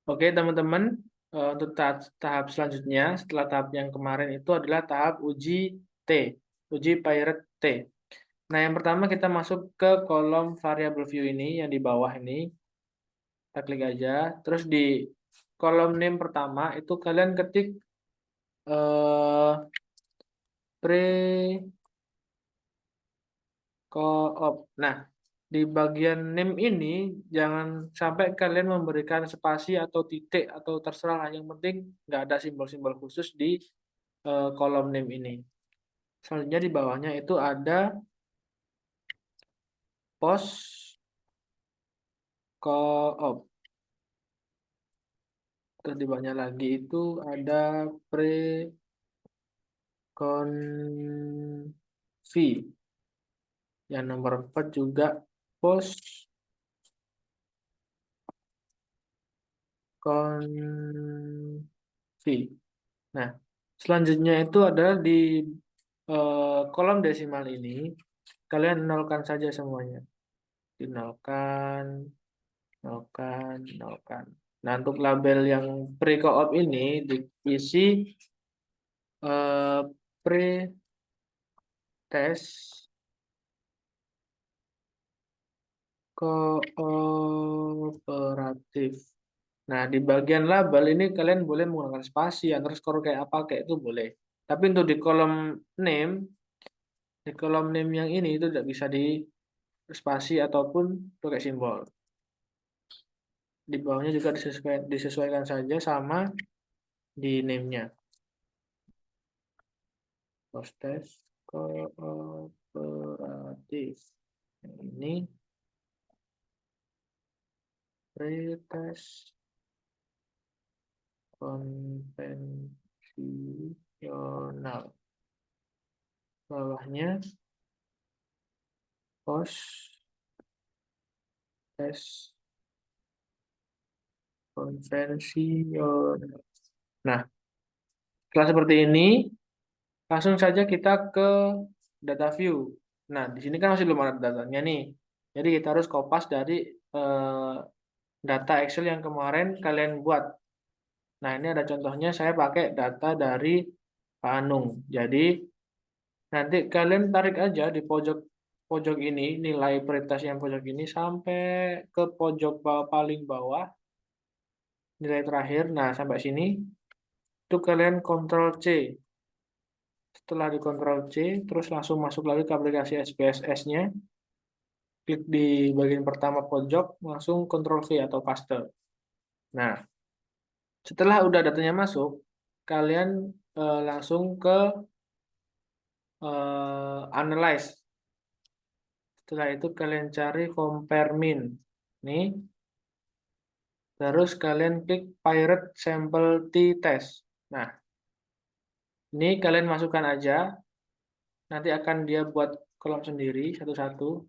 Oke, teman-teman, untuk tahap selanjutnya setelah tahap yang kemarin itu adalah tahap uji T, uji Pirate T. Nah, yang pertama kita masuk ke kolom variable view ini yang di bawah ini. Kita klik aja. Terus di kolom name pertama itu kalian ketik eh, pre-co-op. Nah, di bagian name ini jangan sampai kalian memberikan spasi atau titik atau terserah. Yang penting nggak ada simbol-simbol khusus di kolom name ini. Selanjutnya di bawahnya itu ada post co-op. Terus di bawahnya lagi itu ada pre-conv. Yang nomor 4 juga post conv. Nah, selanjutnya itu adalah di kolom desimal ini kalian nolkan saja semuanya. Dinolkan, nolkan, nolkan. Nah, untuk label yang pre-co-op ini diisi pre-test kooperatif. Nah, di bagian label ini kalian boleh menggunakan spasi, underscore kayak apa kayak itu boleh. Tapi untuk name, di kolom name yang ini itu tidak bisa di spasi ataupun pakai simbol. Di bawahnya juga disesuaikan saja sama di name-nya. Proses kooperatif. Ini pretest konvensional. Bawahnya post test konvensional. Nah, setelah seperti ini, langsung saja kita ke data view. Nah, di sini kan masih belum ada datanya nih. Jadi kita harus kopas dari eh, data Excel yang kemarin kalian buat. Nah, ini ada contohnya saya pakai data dari Pak Anung. Jadi, nanti kalian tarik aja di pojok pojok ini, nilai prioritas yang pojok ini sampai ke pojok bawah, paling bawah, nilai terakhir. Nah, sampai sini, itu kalian Ctrl C. Setelah di Ctrl C, terus langsung masuk lagi ke aplikasi SPSS-nya. Klik di bagian pertama pojok, langsung Ctrl V atau paste. Nah, setelah udah datanya masuk, kalian langsung ke Analyze. Setelah itu kalian cari Compare Min. Nih, terus kalian klik Pirate Sample T-Test. Nah, ini kalian masukkan aja. Nanti akan dia buat kolom sendiri, satu-satu.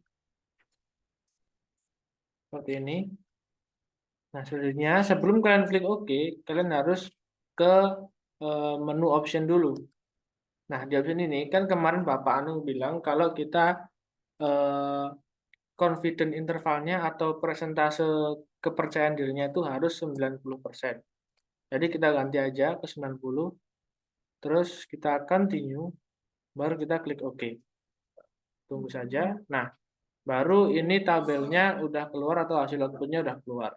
Seperti ini. Nah, selanjutnya sebelum kalian klik OK, kalian harus ke menu option dulu. Nah, di option ini kan kemarin Bapak Anu bilang kalau kita eh, confident intervalnya atau persentase kepercayaan dirinya itu harus 90%. Jadi kita ganti aja ke 90, terus kita continue, baru kita klik OK. Tunggu saja. Nah, baru ini tabelnya udah keluar atau hasil outputnya udah keluar.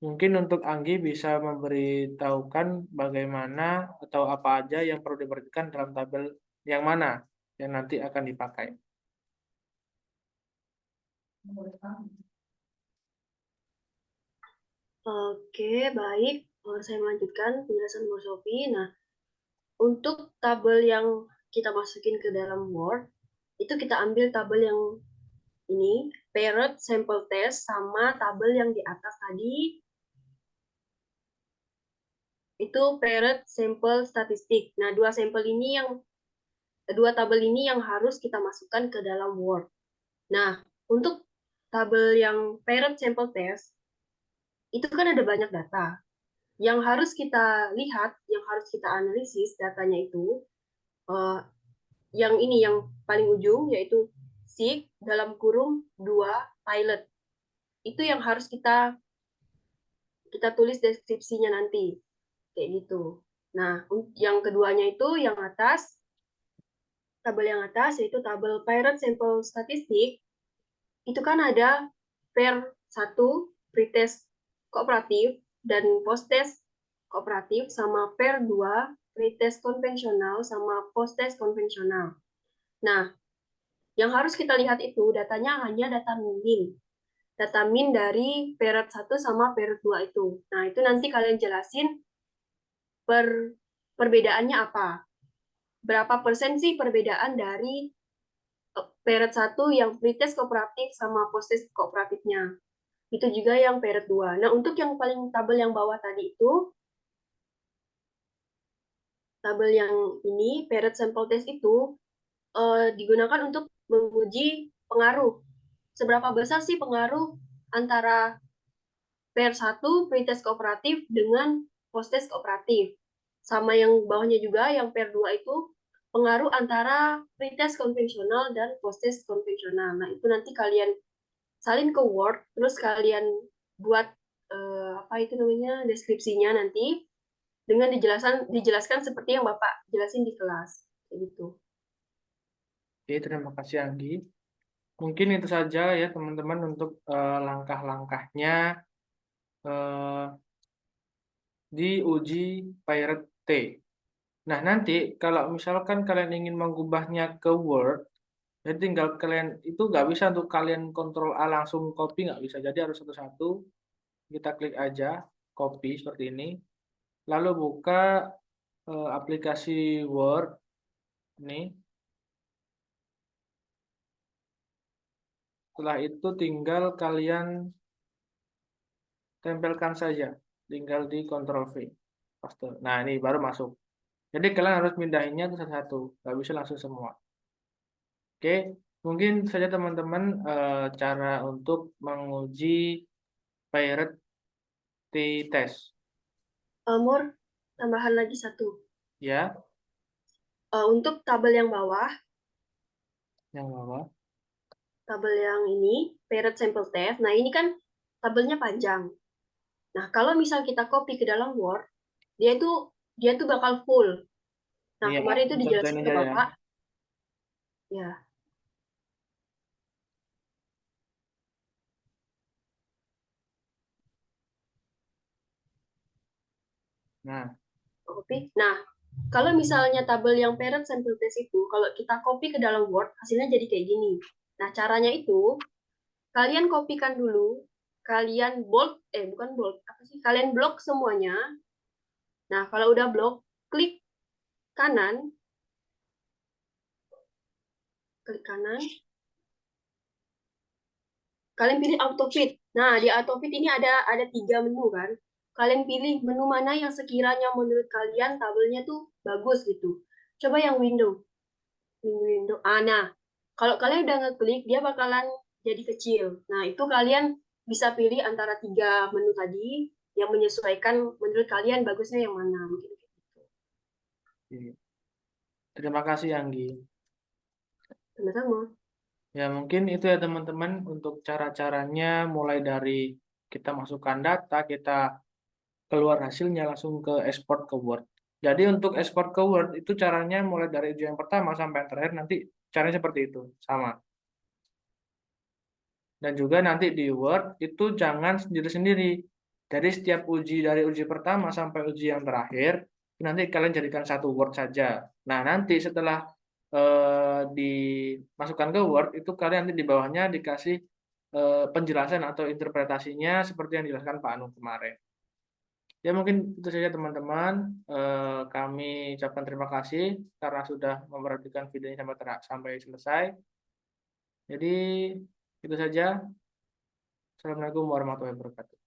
Mungkin untuk Anggi bisa memberitahukan bagaimana atau apa aja yang perlu diperhatikan dalam tabel yang mana yang nanti akan dipakai. Oke, baik. Saya melanjutkan penjelasan Bu Sofi. Nah, untuk tabel yang kita masukin ke dalam Word, itu kita ambil tabel yang ini, parent sample test, sama tabel yang di atas tadi, itu parent sample statistik. Nah, dua tabel ini yang harus kita masukkan ke dalam Word. Nah, untuk tabel yang parent sample test, itu kan ada banyak data. Yang harus kita lihat, yang harus kita analisis datanya itu, yang ini yang paling ujung, yaitu SIG dalam kurung 2 pilot. Itu yang harus kita kita tulis deskripsinya nanti kayak gitu. Nah, yang keduanya itu yang atas, tabel yang atas yaitu tabel Pirate Sample Statistik. Itu kan ada per 1 pretest kooperatif dan post-test kooperatif sama per 2 pretest konvensional sama post-test konvensional. Nah, yang harus kita lihat itu datanya hanya data min. Data min dari peret 1 sama peret 2 itu. Nah, itu nanti kalian jelasin perbedaannya apa. Berapa persen sih perbedaan dari peret 1 yang pretest kooperatif sama post-test kooperatifnya. Itu juga yang peret 2. Nah, untuk yang paling tabel yang bawah tadi itu, tabel yang ini, peret sample test itu, digunakan untuk menguji pengaruh. Seberapa besar sih pengaruh antara per 1 pretest kooperatif dengan post-test kooperatif. Sama yang bawahnya juga, yang per 2 itu, pengaruh antara pretest konvensional dan post-test konvensional. Nah, itu nanti kalian salin ke Word, terus kalian buat apa itu namanya deskripsinya nanti dengan dijelaskan seperti yang Bapak jelasin di kelas. Kayak gitu. Oke, terima kasih Anggi. Mungkin itu saja ya teman-teman untuk langkah-langkahnya di uji Pirate T. Nah, nanti kalau misalkan kalian ingin mengubahnya ke Word, jadi tinggal kalian itu nggak bisa untuk kalian Ctrl A langsung copy, nggak bisa. Jadi harus satu-satu kita klik aja copy seperti ini. Lalu buka aplikasi Word ini. Setelah itu tinggal kalian tempelkan saja, tinggal di Ctrl V. Paste. Nah, ini baru masuk. Jadi kalian harus pindahinnya itu satu-satu, nggak bisa langsung semua. Oke, mungkin saja teman-teman cara untuk menguji Pirate T-test. Mur, tambahan lagi satu. Ya, Untuk tabel yang bawah, yang bawah. tabel yang ini, parent sample test. Nah, ini kan tabelnya panjang. Nah, kalau misal kita copy ke dalam Word, dia tuh bakal full. Nah, Iya, kemarin itu contohin dijelasin ke aja ya. Bapak. Ya, Nah, copy. Nah, kalau misalnya tabel yang parent sample test itu, kalau kita copy ke dalam Word, hasilnya jadi kayak gini. Nah, caranya itu, kalian kopikan dulu, kalian bukan bold, apa sih? Kalian blok semuanya. Nah, kalau udah blok, klik kanan, klik kanan, kalian pilih auto fit. Nah, di auto fit ini ada 3 menu kan. Kalian pilih menu mana yang sekiranya menurut kalian tabelnya tuh bagus gitu. Coba yang window. Nah, kalau kalian udah ngeklik, dia bakalan jadi kecil. Nah, itu kalian bisa pilih antara 3 menu tadi yang menyesuaikan menurut kalian bagusnya yang mana. Mungkin gitu. oke. Terima kasih Anggi. Sama-sama. Ya, mungkin itu ya teman-teman untuk cara-caranya mulai dari kita masukkan data, kita keluar hasilnya langsung ke export ke Word. Jadi untuk export ke Word itu caranya mulai dari ujian yang pertama sampai yang terakhir nanti caranya seperti itu, sama. Dan juga nanti di Word itu jangan sendiri-sendiri. Jadi setiap uji dari uji pertama sampai uji yang terakhir, nanti kalian jadikan satu Word saja. Nah, nanti setelah dimasukkan ke Word, itu kalian nanti di bawahnya dikasih penjelasan atau interpretasinya seperti yang dijelaskan Pak Anu kemarin. Ya mungkin itu saja teman-teman. Kami ucapkan terima kasih karena sudah memperhatikan videonya sampai selesai. Jadi itu saja. Assalamualaikum warahmatullahi wabarakatuh.